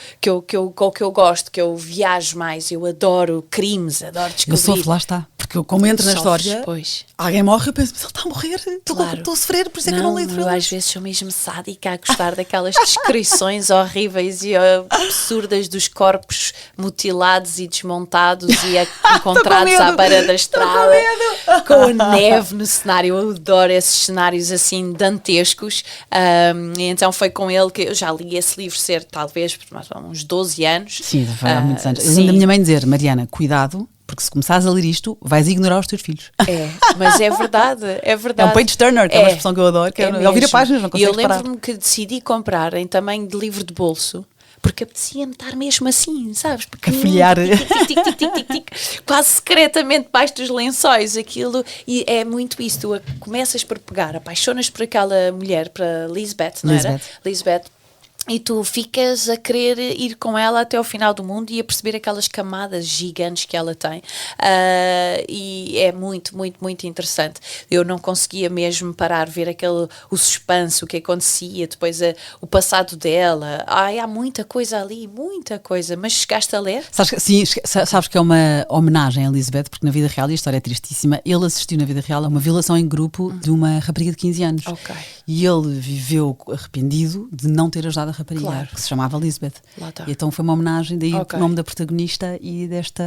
[SPEAKER 1] gosto, que eu viajo mais, eu adoro crimes, adoro descobrir.
[SPEAKER 2] Lá está. Porque eu, como entro na história, alguém morre, eu penso, mas ele está a morrer, estou a sofrer, por isso é que eu não leio thrillers.
[SPEAKER 1] Eu às vezes sou mesmo sádica a gostar daquelas descrições horríveis e absurdas dos corpos mutilados e desmontados e encontrados à beira da estrada, com a neve no cenário. Eu adoro esses cenários assim dantescos. E então foi com ele que eu já li esse livro ser talvez por uns 12 anos.
[SPEAKER 2] Sim, foi há muitos anos. Eu lembro da minha mãe dizer, Mariana, cuidado, porque se começares a ler isto, vais ignorar os teus filhos.
[SPEAKER 1] Mas é verdade, é verdade.
[SPEAKER 2] É um page turner, que é uma expressão que eu adoro, que é ouvir a páginas, não consegues parar.
[SPEAKER 1] E eu lembro-me que decidi comprar em tamanho de livro de bolso, porque apetecia-me estar mesmo assim, sabes?
[SPEAKER 2] A folhear.
[SPEAKER 1] Quase secretamente debaixo dos lençóis, aquilo, e é muito isso, tu começas por pegar, apaixonas por aquela mulher, para Lisbeth, não era? Lisbeth. E tu ficas a querer ir com ela até ao final do mundo e a perceber aquelas camadas gigantes que ela tem. E é muito, muito, muito interessante. Eu não conseguia mesmo parar, ver o suspense, o que acontecia, depois o passado dela. Há muita coisa ali, muita coisa. Mas chegaste a ler?
[SPEAKER 2] Sabes que é uma homenagem a Elizabeth, porque na vida real, e a história é tristíssima, ele assistiu na vida real a uma violação em grupo de uma rapariga de 15 anos. E ele viveu arrependido de não ter ajudado a rapariga, que se chamava Elizabeth. E então foi uma homenagem, daí o nome da protagonista e deste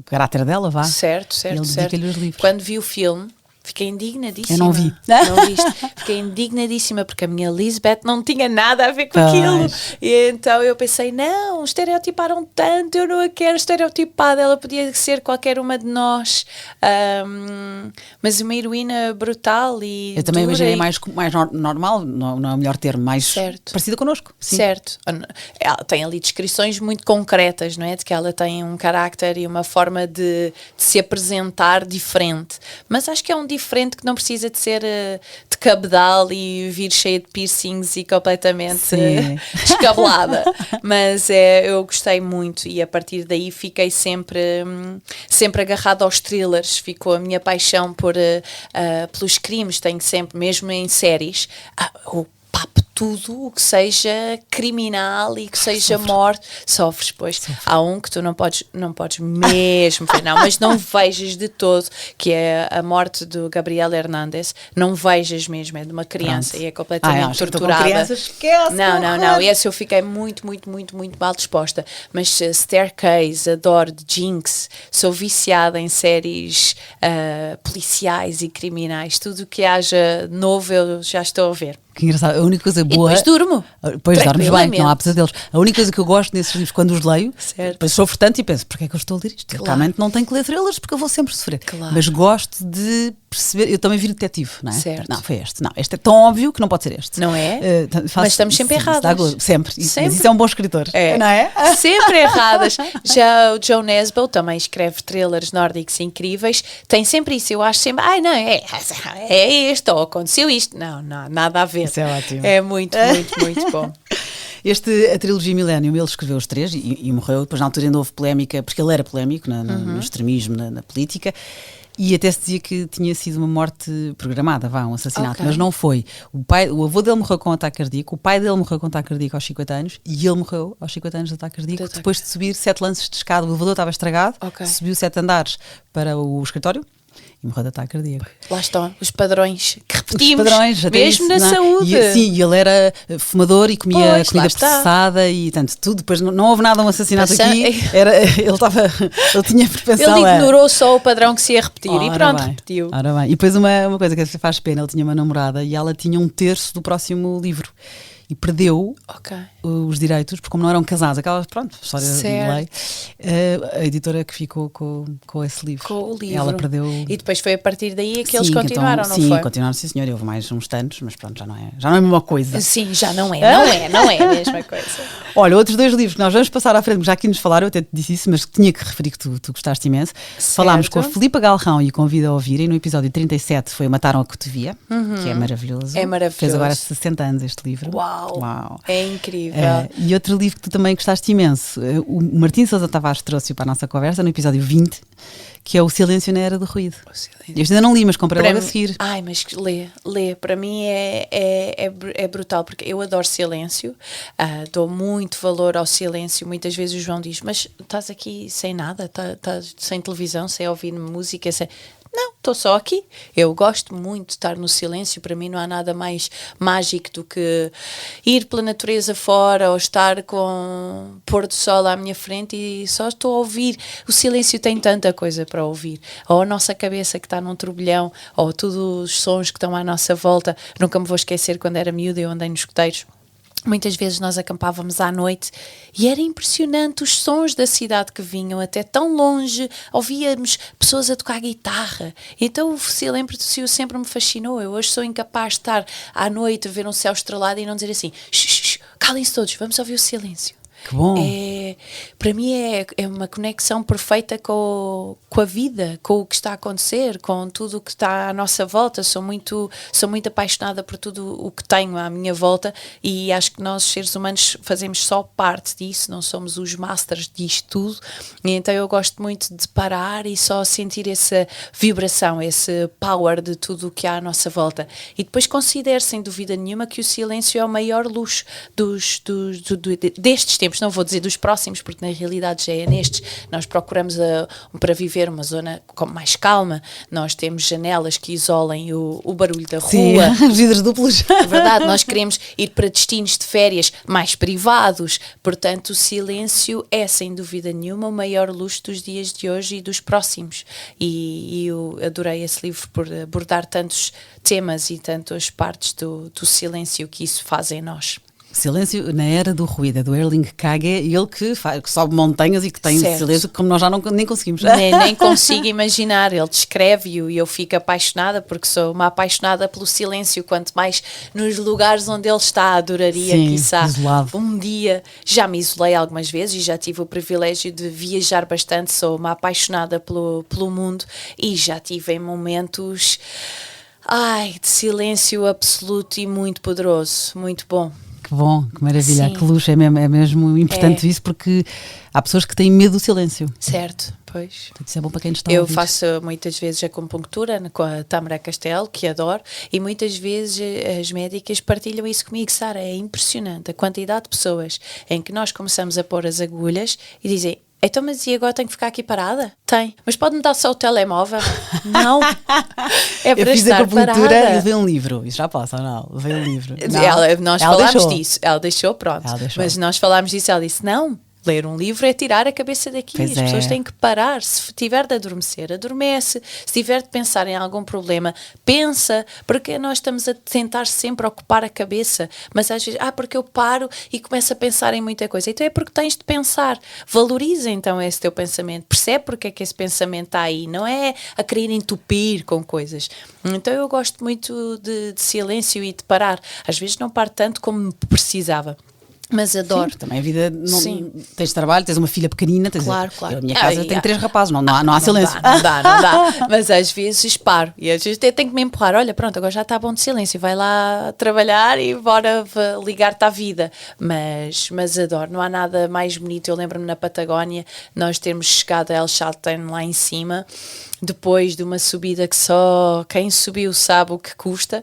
[SPEAKER 2] caráter dela, vá.
[SPEAKER 1] Certo.
[SPEAKER 2] Ele dedica-lhe os livros.
[SPEAKER 1] Quando vi o filme, fiquei indignadíssima.
[SPEAKER 2] Eu não vi.
[SPEAKER 1] Não viste? Fiquei indignadíssima porque a minha Lisbeth não tinha nada a ver com aquilo. E então eu pensei, não, estereotiparam tanto, eu não a quero estereotipada, ela podia ser qualquer uma de nós. Mas uma heroína brutal e
[SPEAKER 2] eu também imaginei mais normal, não é o melhor termo, mais parecida connosco.
[SPEAKER 1] Sim. Certo. Ela tem ali descrições muito concretas, não é? De que ela tem um carácter e uma forma de se apresentar diferente. Mas acho que é um diferente que não precisa de ser de cabedal e vir cheia de piercings e completamente descabelada. Mas eu gostei muito e a partir daí fiquei sempre agarrada aos thrillers. Ficou a minha paixão pelos crimes. Tenho sempre, mesmo em séries, o papo tudo o que seja criminal e que seja morte, sofres, pois. Há um que tu não podes mesmo ver, não, mas não vejas de todo, que é a morte do Gabriel Hernández, não vejas mesmo, é de uma criança. Pronto. E é completamente torturada.
[SPEAKER 2] Crianças, esquece,
[SPEAKER 1] não, esse eu fiquei muito mal disposta, mas Staircase, adoro, de Jinx, sou viciada em séries policiais e criminais, tudo o que haja novo eu já estou a ver.
[SPEAKER 2] Que engraçado, a única coisa boa...
[SPEAKER 1] E depois durmo.
[SPEAKER 2] Depois dormes bem, não há pesadelos. A única coisa que eu gosto nesses livros, quando os leio, depois sofro tanto e penso, porque é que eu estou a ler isto? Realmente não tenho que ler thrillers porque eu vou sempre sofrer. Mas gosto de perceber, eu também vi o detetive, não é?
[SPEAKER 1] Certo.
[SPEAKER 2] Não, foi este. Não, este é tão óbvio que não pode ser este.
[SPEAKER 1] Não é? Mas estamos sempre erradas.
[SPEAKER 2] Sempre.
[SPEAKER 1] Sempre.
[SPEAKER 2] Mas isso é um bom escritor, não é?
[SPEAKER 1] Sempre erradas. Já o Joe Nesbo também escreve thrillers nórdicos incríveis. Tem sempre isso. Eu acho sempre, não, é este, ou aconteceu isto. Não, nada a ver.
[SPEAKER 2] Isso é ótimo.
[SPEAKER 1] É muito bom.
[SPEAKER 2] A trilogia Millennium, ele escreveu os 3 e morreu. Depois, na altura, ainda houve polémica, porque ele era polémico no extremismo, na política. E até se dizia que tinha sido uma morte programada, um assassinato, mas não foi. O avô dele morreu com um ataque cardíaco, o pai dele morreu com um ataque cardíaco aos 50 anos e ele morreu aos 50 anos de ataque cardíaco depois de subir 7 lances de escada. O elevador estava estragado, subiu 7 andares para o escritório e morreu de ataque cardíaco.
[SPEAKER 1] Lá estão os padrões que repetimos, mesmo
[SPEAKER 2] isso,
[SPEAKER 1] na saúde.
[SPEAKER 2] Sim, ele era fumador e comia comida processada e tanto tudo. Depois não houve nada um assassinato aqui. Ele tinha propensão.
[SPEAKER 1] Ele ignorou só o padrão que se ia repetir e pronto, repetiu.
[SPEAKER 2] Ora bem. E depois uma coisa que faz pena, ele tinha uma namorada e ela tinha 1/3 do próximo livro. E perdeu os direitos, porque como não eram casados, aquela história de lei, a editora que ficou com esse livro.
[SPEAKER 1] Com o livro.
[SPEAKER 2] Ela perdeu.
[SPEAKER 1] E depois foi a partir daí que eles continuaram, não foi?
[SPEAKER 2] Sim, continuaram, sim senhor. Houve mais uns tantos, mas pronto, já não é a mesma coisa.
[SPEAKER 1] Sim, já não é a mesma coisa.
[SPEAKER 2] Olha, outros 2 livros que nós vamos passar à frente, porque já aqui nos falaram, eu até te disse isso, mas tinha que referir que tu gostaste imenso.
[SPEAKER 1] Certo.
[SPEAKER 2] Falámos com a Filipa Galrão e convido a ouvirem. No episódio 37 foi Mataram a Cotovia, que é maravilhoso.
[SPEAKER 1] É maravilhoso.
[SPEAKER 2] Fez agora 60 anos este livro.
[SPEAKER 1] Uau. É incrível.
[SPEAKER 2] E outro livro que tu também gostaste imenso, o Martim Sousa Tavares trouxe-o para a nossa conversa no episódio 20, que é O Silêncio na Era do Ruído. Este ainda não li, mas comprei logo a seguir.
[SPEAKER 1] Mas lê. Para mim é brutal, porque eu adoro silêncio, dou muito valor ao silêncio. Muitas vezes o João diz, mas estás aqui sem nada, estás sem televisão, sem ouvir música, Não, estou só aqui. Eu gosto muito de estar no silêncio. Para mim não há nada mais mágico do que ir pela natureza fora ou estar com o pôr do sol à minha frente e só estou a ouvir. O silêncio tem tanta coisa para ouvir. Ou a nossa cabeça que está num turbilhão, ou todos os sons que estão à nossa volta. Nunca me vou esquecer quando era miúda, eu andei nos escuteiros. Muitas vezes nós acampávamos à noite e era impressionante os sons da cidade que vinham até tão longe, ouvíamos pessoas a tocar guitarra. Então o silêncio sempre me fascinou. Eu hoje sou incapaz de estar à noite a ver um céu estrelado e não dizer assim, calem-se todos, vamos ouvir o silêncio.
[SPEAKER 2] Que bom.
[SPEAKER 1] Para mim é uma conexão perfeita com a vida, com o que está a acontecer, com tudo o que está à nossa volta. Sou muito apaixonada por tudo o que tenho à minha volta e acho que nós, seres humanos, fazemos só parte disso, não somos os masters disto tudo. E então eu gosto muito de parar e só sentir essa vibração, esse power de tudo o que há à nossa volta. E depois considero, sem dúvida nenhuma, que o silêncio é o maior luxo destes tempos. Não vou dizer dos próximos, porque na realidade já é nestes. Nós procuramos para viver uma zona com mais calma. Nós temos janelas que isolem o barulho da rua.
[SPEAKER 2] Sim, vidros duplos.
[SPEAKER 1] É verdade, nós queremos ir para destinos de férias mais privados. Portanto, o silêncio é, sem dúvida nenhuma, o maior luxo dos dias de hoje e dos próximos. E eu adorei esse livro por abordar tantos temas e tantas partes do silêncio que isso faz em nós.
[SPEAKER 2] Silêncio na Era do Ruído, do Erling Kagge, ele que sobe montanhas e que tem silêncio como nós já nem conseguimos.
[SPEAKER 1] Nem consigo imaginar, ele descreve-o e eu fico apaixonada porque sou uma apaixonada pelo silêncio, quanto mais nos lugares onde ele está, adoraria quiçá um dia. Já me isolei algumas vezes e já tive o privilégio de viajar bastante, sou uma apaixonada pelo mundo e já tive em momentos de silêncio absoluto e muito poderoso, muito bom.
[SPEAKER 2] Que bom, que maravilha, que luxo, é mesmo importante isso, porque há pessoas que têm medo do silêncio.
[SPEAKER 1] Certo, pois.
[SPEAKER 2] Isso é bom para quem está a ouvir.
[SPEAKER 1] Eu faço muitas vezes acupuntura com a Tâmara Castelo, que adoro, e muitas vezes as médicas partilham isso comigo. Sara, é impressionante a quantidade de pessoas em que nós começamos a pôr as agulhas e dizem, então, mas e agora tenho que ficar aqui parada? Tem. Mas pode-me dar só o telemóvel? Não. É para estar parada. Eu fiz
[SPEAKER 2] a e levei um livro. Isso já posso ou não? Levei um livro.
[SPEAKER 1] Nós falámos disso. Ela deixou, pronto. Mas nós falámos disso. Ela disse, não, Ler um livro é tirar a cabeça daqui.
[SPEAKER 2] Pois
[SPEAKER 1] As
[SPEAKER 2] é.
[SPEAKER 1] pessoas têm que parar. Se tiver de adormecer, adormece. Se tiver de pensar em algum problema, pensa. Porque nós estamos a tentar sempre ocupar a cabeça. Mas às vezes, porque eu paro e começo a pensar em muita coisa. Então é porque tens de pensar. Valoriza então esse teu pensamento. Percebe porque é que esse pensamento está aí. Não é a querer entupir com coisas. Então eu gosto muito de silêncio e de parar. Às vezes não paro tanto como precisava. Mas adoro.
[SPEAKER 2] Sim, também a vida, tens trabalho, tens uma filha pequenina,
[SPEAKER 1] Claro.
[SPEAKER 2] Eu, a minha casa tem 3 rapazes, não há silêncio.
[SPEAKER 1] Não dá. Mas às vezes paro e às vezes tenho que me empurrar. Olha, pronto, agora já está bom de silêncio, vai lá trabalhar e bora ligar-te à vida. Mas adoro, não há nada mais bonito. Eu lembro-me na Patagónia, nós termos chegado a El Chaltén lá em cima, depois de uma subida que só quem subiu sabe o que custa.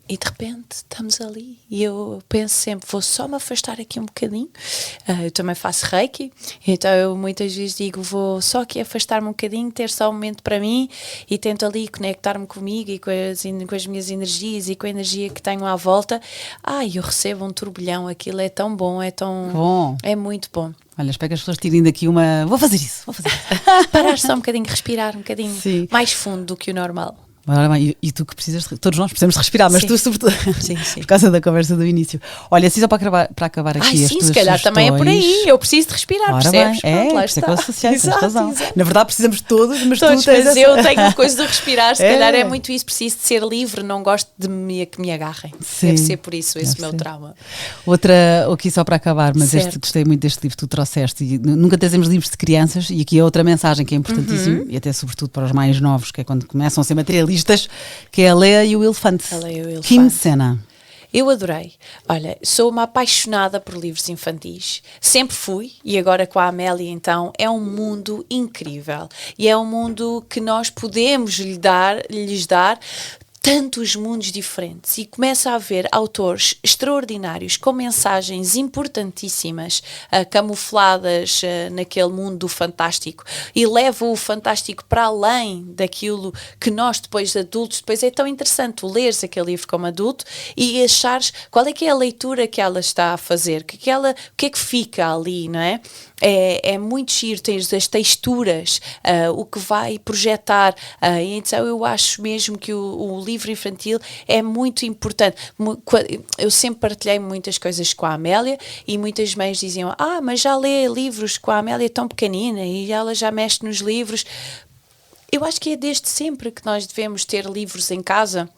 [SPEAKER 1] E de repente estamos ali e eu penso sempre, vou só me afastar aqui um bocadinho. Eu também faço reiki, então eu muitas vezes digo, vou só aqui afastar-me um bocadinho, ter só um momento para mim e tento ali conectar-me comigo e com as minhas energias e com a energia que tenho à volta. Eu recebo um turbilhão, aquilo é tão bom, é muito bom.
[SPEAKER 2] Olha, espero que as pessoas tirem daqui uma... Vou fazer isso.
[SPEAKER 1] Parar só um bocadinho, respirar um bocadinho
[SPEAKER 2] Sim.
[SPEAKER 1] mais fundo do que o normal.
[SPEAKER 2] E tu que precisas, todos nós precisamos de respirar, mas tu sobretudo,
[SPEAKER 1] Sim.
[SPEAKER 2] por causa da conversa do início. Olha, assim só para acabar aqui as
[SPEAKER 1] sim,
[SPEAKER 2] tuas
[SPEAKER 1] se calhar
[SPEAKER 2] sugestões.
[SPEAKER 1] também é por aí, eu preciso de respirar,
[SPEAKER 2] Ora
[SPEAKER 1] percebes?
[SPEAKER 2] bem,
[SPEAKER 1] Pronto, lá
[SPEAKER 2] por isso é que eu
[SPEAKER 1] está.
[SPEAKER 2] associei, tens razão.
[SPEAKER 1] Exato.
[SPEAKER 2] Na verdade precisamos todos, mas
[SPEAKER 1] Todos,
[SPEAKER 2] tu tens
[SPEAKER 1] mas
[SPEAKER 2] essa...
[SPEAKER 1] eu tenho a coisa de respirar, se calhar é
[SPEAKER 2] É.
[SPEAKER 1] muito isso, preciso de ser livre, não gosto que me agarrem.
[SPEAKER 2] Sim.
[SPEAKER 1] Deve ser por isso, esse
[SPEAKER 2] Deve
[SPEAKER 1] meu
[SPEAKER 2] ser.
[SPEAKER 1] trauma.
[SPEAKER 2] Outra, aqui só para acabar, mas
[SPEAKER 1] Certo.
[SPEAKER 2] gostei muito deste livro que tu trouxeste. E nunca trazemos livros de crianças, e aqui é outra mensagem que é importantíssima, e até sobretudo para os mais novos, que é quando começam a ser materialistas, que é a Leia e o Elefante.
[SPEAKER 1] A Leia e o Elefante.
[SPEAKER 2] Kim Sena.
[SPEAKER 1] Eu adorei. Olha, sou uma apaixonada por livros infantis. Sempre fui, e agora com a Amélia, então, é um mundo incrível. E é um mundo que nós podemos lhes dar tantos mundos diferentes, e começa a haver autores extraordinários com mensagens importantíssimas camufladas naquele mundo do fantástico, e levam o fantástico para além daquilo que nós depois adultos, depois é tão interessante tu leres aquele livro como adulto e achares qual é que é a leitura que ela está a fazer, o que é que fica ali, não é? É muito giro, tens as texturas, o que vai projetar, então eu acho mesmo que o livro infantil é muito importante. Eu sempre partilhei muitas coisas com a Amélia e muitas mães diziam, mas já lê livros com a Amélia tão pequenina e ela já mexe nos livros. Eu acho que é desde sempre que nós devemos ter livros em casa.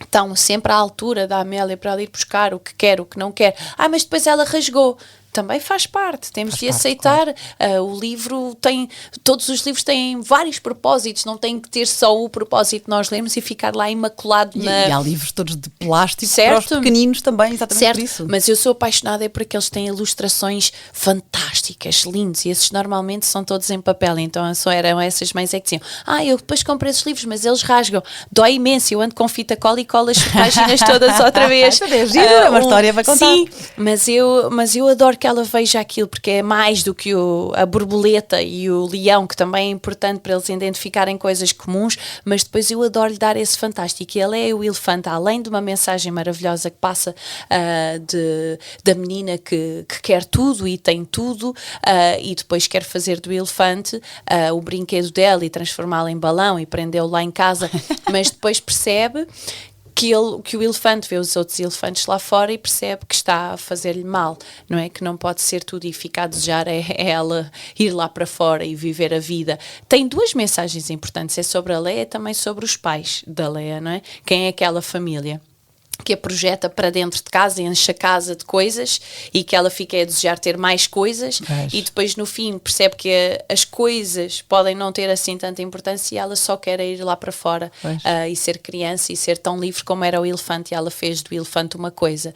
[SPEAKER 1] Estão sempre à altura da Amélia para ela ir buscar o que quer, o que não quer. Mas depois ela rasgou. Também faz parte, temos de aceitar. Claro. O livro todos os livros têm vários propósitos, não tem que ter só o propósito que nós lemos e ficar lá imaculado
[SPEAKER 2] E há livros todos de plástico para os pequeninos também, exatamente
[SPEAKER 1] certo.
[SPEAKER 2] Por isso.
[SPEAKER 1] Mas eu sou apaixonada por aqueles que têm ilustrações fantásticas, lindos, e esses normalmente são todos em papel, então só eram essas mães é que diziam, eu depois compro esses livros, mas eles rasgam, dói imenso, eu ando com fita cola e colo as páginas todas outra vez.
[SPEAKER 2] É uma história para contar.
[SPEAKER 1] Sim, mas eu adoro que ela veja aquilo, porque é mais do que a borboleta e o leão, que também é importante para eles identificarem coisas comuns, mas depois eu adoro lhe dar esse fantástico. E ele é o elefante, além de uma mensagem maravilhosa que passa da menina que quer tudo e tem tudo, e depois quer fazer do elefante o brinquedo dela e transformá-lo em balão e prendê-lo lá em casa, mas depois percebe que o elefante vê os outros elefantes lá fora e percebe que está a fazer-lhe mal, não é? Que não pode ser tudo e ficar a desejar ela ir lá para fora e viver a vida. Tem duas mensagens importantes, é sobre a Leia e também sobre os pais da Leia, não é? Quem é aquela família que a projeta para dentro de casa, enche a casa de coisas e que ela fica a desejar ter mais coisas e depois no fim percebe que as coisas podem não ter assim tanta importância e ela só quer ir lá para fora e ser criança e ser tão livre como era o elefante, e ela fez do elefante uma coisa.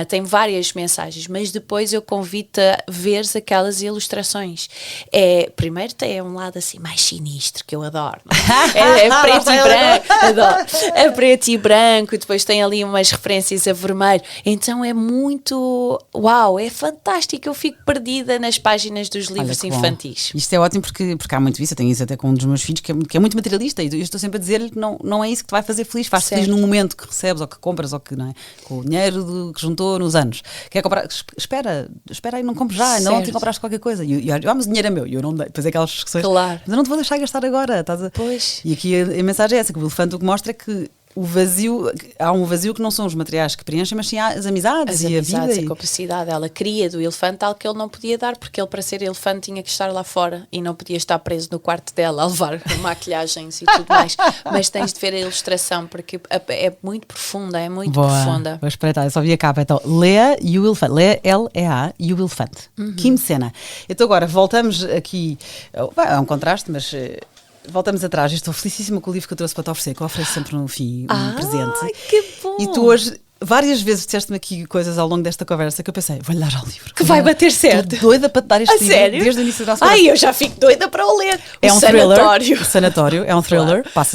[SPEAKER 1] Tem várias mensagens, mas depois eu convido-te a veres aquelas ilustrações. Primeiro tem um lado assim mais sinistro, que eu adoro. É preto e branco, adoro. É preto e branco, depois tem ali umas as referências a vermelho. Então é muito... Uau, é fantástico. Eu fico perdida nas páginas dos livros infantis.
[SPEAKER 2] Isto é ótimo porque há muito isso. Eu tenho isso até com um dos meus filhos que é muito materialista e eu estou sempre a dizer-lhe que não é isso que te vai fazer feliz. Faz-te feliz no momento que recebes ou que compras ou que, não é? Com o dinheiro que juntou nos anos. Quer comprar? Espera aí, não compres já. Ainda ontem compraste qualquer coisa. Mas o dinheiro é meu. E eu não dei. Depois é aquelas discussões.
[SPEAKER 1] Claro.
[SPEAKER 2] Mas eu não te vou deixar gastar agora.
[SPEAKER 1] Pois.
[SPEAKER 2] E aqui a mensagem é essa, que o elefante o que mostra é que o vazio, há um vazio que não são os materiais que preenchem, mas sim as amizades e a vida.
[SPEAKER 1] A capacidade. Ela queria do elefante algo que ele não podia dar, porque ele, para ser elefante, tinha que estar lá fora e não podia estar preso no quarto dela a levar maquilhagens e tudo mais. Mas tens de ver a ilustração, porque é muito profunda, profunda.
[SPEAKER 2] Vou espreitar, eu só vi a capa. Então, Lea e o Elefante. Lea, L-E-A e o Elefante. Kim Sena. Então agora, voltamos aqui, é um contraste, mas... voltamos atrás. Eu estou felicíssima com o livro que eu trouxe para te oferecer, que eu ofereço sempre no fim um presente.
[SPEAKER 1] Que bom!
[SPEAKER 2] E tu hoje, várias vezes disseste-me aqui coisas ao longo desta conversa que eu pensei, vou-lhe dar ao livro.
[SPEAKER 1] Que vai bater certo.
[SPEAKER 2] Estou doida para te dar este livro
[SPEAKER 1] sério?
[SPEAKER 2] desde o início da nossa conversa.
[SPEAKER 1] Eu já fico doida para o ler.
[SPEAKER 2] É um
[SPEAKER 1] Sanatório.
[SPEAKER 2] Thriller. O Sanatório é um thriller.
[SPEAKER 1] Claro.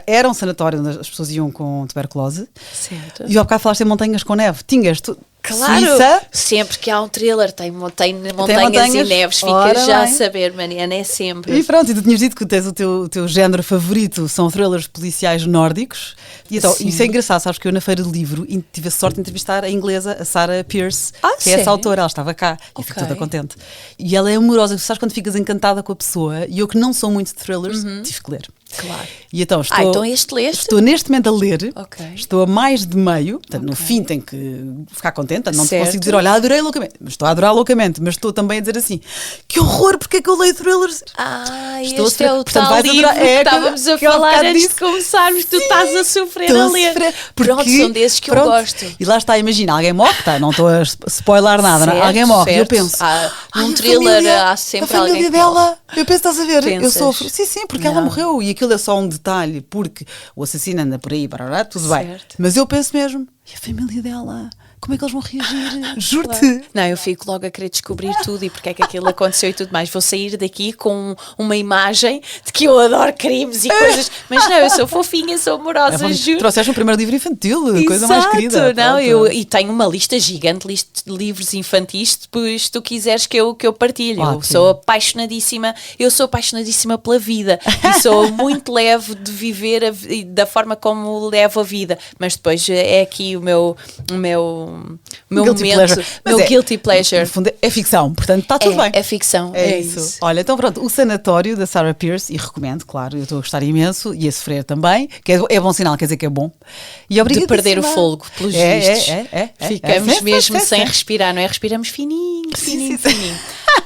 [SPEAKER 2] Era um sanatório onde as pessoas iam com tuberculose.
[SPEAKER 1] Certo.
[SPEAKER 2] E ao bocado falaste em montanhas com neve. Tinhas tu.
[SPEAKER 1] Claro,
[SPEAKER 2] Suíça.
[SPEAKER 1] Sempre que há um thriller tem montanhas e neves, fica já a saber, Mariana, é sempre.
[SPEAKER 2] E pronto, e tu tinhas dito que tens o teu género favorito são thrillers policiais nórdicos. E então, isso é engraçado, sabes que eu na Feira de Livro tive a sorte de entrevistar a inglesa, a Sarah Pearce, que é essa autora, ela estava cá e fico toda contente. E ela é amorosa, sabes quando ficas encantada com a pessoa, e eu que não sou muito de thrillers, tive que ler.
[SPEAKER 1] Claro.
[SPEAKER 2] E então
[SPEAKER 1] então este leste?
[SPEAKER 2] Estou neste momento a ler,
[SPEAKER 1] Okay.
[SPEAKER 2] estou a mais de meio, portanto no fim tenho que ficar contente, não te consigo dizer, olha, adorei loucamente, mas estou a adorar loucamente, mas estou também a dizer assim, que horror, porque é que eu leio thrillers?
[SPEAKER 1] Estou este é o tal livro que estávamos a falar antes de começarmos, tu estás a sofrer a ler. Pronto, são desses que eu gosto.
[SPEAKER 2] E lá está, imagina, alguém morre, não estou a spoiler nada,
[SPEAKER 1] certo,
[SPEAKER 2] alguém morre,
[SPEAKER 1] certo.
[SPEAKER 2] e eu penso,
[SPEAKER 1] num thriller há sempre alguém que
[SPEAKER 2] dela, eu penso, estás a ver, eu sofro, sim, porque ela
[SPEAKER 1] Não.
[SPEAKER 2] morreu, e aquilo é só um detalhe, porque o assassino anda por aí, tudo bem,
[SPEAKER 1] Certo.
[SPEAKER 2] mas eu penso mesmo, e a família dela? Como é que eles vão reagir? Juro-te.
[SPEAKER 1] Claro. Não, eu fico logo a querer descobrir tudo e porque é que aquilo aconteceu e tudo mais. Vou sair daqui com uma imagem de que eu adoro crimes e coisas, mas não, eu sou fofinha, sou amorosa, juro.
[SPEAKER 2] Trouxeste o primeiro livro infantil,
[SPEAKER 1] Exato.
[SPEAKER 2] Coisa mais querida.
[SPEAKER 1] Não, e tenho uma lista gigante de livros infantis, depois tu quiseres que eu partilhe. Eu sou apaixonadíssima pela vida e sou muito leve de viver da forma como levo a vida, mas depois é aqui o meu
[SPEAKER 2] guilty
[SPEAKER 1] momento,
[SPEAKER 2] pleasure.
[SPEAKER 1] meu guilty pleasure.
[SPEAKER 2] No fundo, é ficção, portanto está tudo bem.
[SPEAKER 1] É ficção, é isso.
[SPEAKER 2] Olha, então pronto, o Sanatório da Sarah Pearce, e recomendo, claro, eu estou a gostar imenso, e a sofrer também, que é bom sinal, quer dizer que é bom. E
[SPEAKER 1] de perder o fôlego, pelos vistos. Ficamos mesmo sem respirar, não é? Respiramos fininho.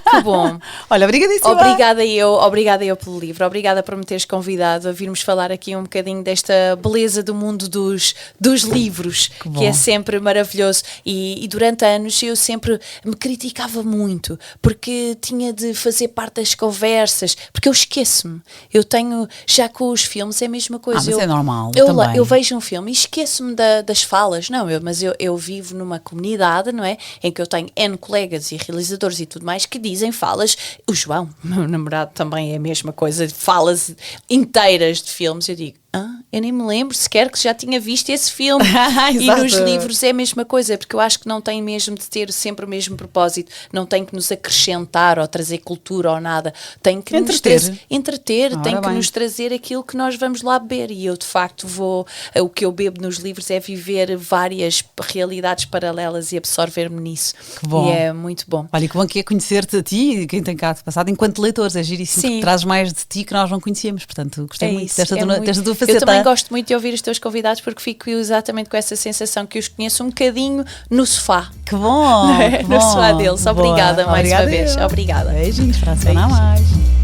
[SPEAKER 1] Que bom.
[SPEAKER 2] Olha, obrigadíssima.
[SPEAKER 1] Obrigada eu pelo livro, obrigada por me teres convidado a virmos falar aqui um bocadinho desta beleza do mundo dos livros, que é sempre maravilhoso. E durante anos eu sempre me criticava muito, porque tinha de fazer parte das conversas, porque eu esqueço-me. Eu tenho, já com os filmes é a mesma coisa.
[SPEAKER 2] Mas é normal,
[SPEAKER 1] eu vejo um filme e esqueço-me das falas. Não, mas eu vivo numa comunidade, não é? Em que eu tenho N colegas e realizadores e tudo mais que dizem falas. O João, meu namorado, também é a mesma coisa, falas inteiras de filmes. Eu digo, eu nem me lembro sequer que já tinha visto esse filme. E nos livros é a mesma coisa, porque eu acho que não tem mesmo de ter sempre o mesmo propósito, não tem que nos acrescentar ou trazer cultura ou nada, tem que nos entreter, tem que nos trazer aquilo que nós vamos lá beber. E eu de facto o que eu bebo nos livros é viver várias realidades paralelas e absorver-me nisso.
[SPEAKER 2] Que bom.
[SPEAKER 1] E é muito bom.
[SPEAKER 2] Olha, que bom que é conhecer-te a ti e quem tem cá passado enquanto leitores, é giríssimo, porque trazes mais de ti que nós não conhecíamos, portanto gostei muito desta tua faceta.
[SPEAKER 1] Eu também gosto muito de ouvir os teus convidados porque fico exatamente com essa sensação que os conheço um bocadinho no sofá.
[SPEAKER 2] Que bom!
[SPEAKER 1] No sofá deles. Obrigada mais uma vez. Obrigada.
[SPEAKER 2] Beijinhos, para a semana a mais.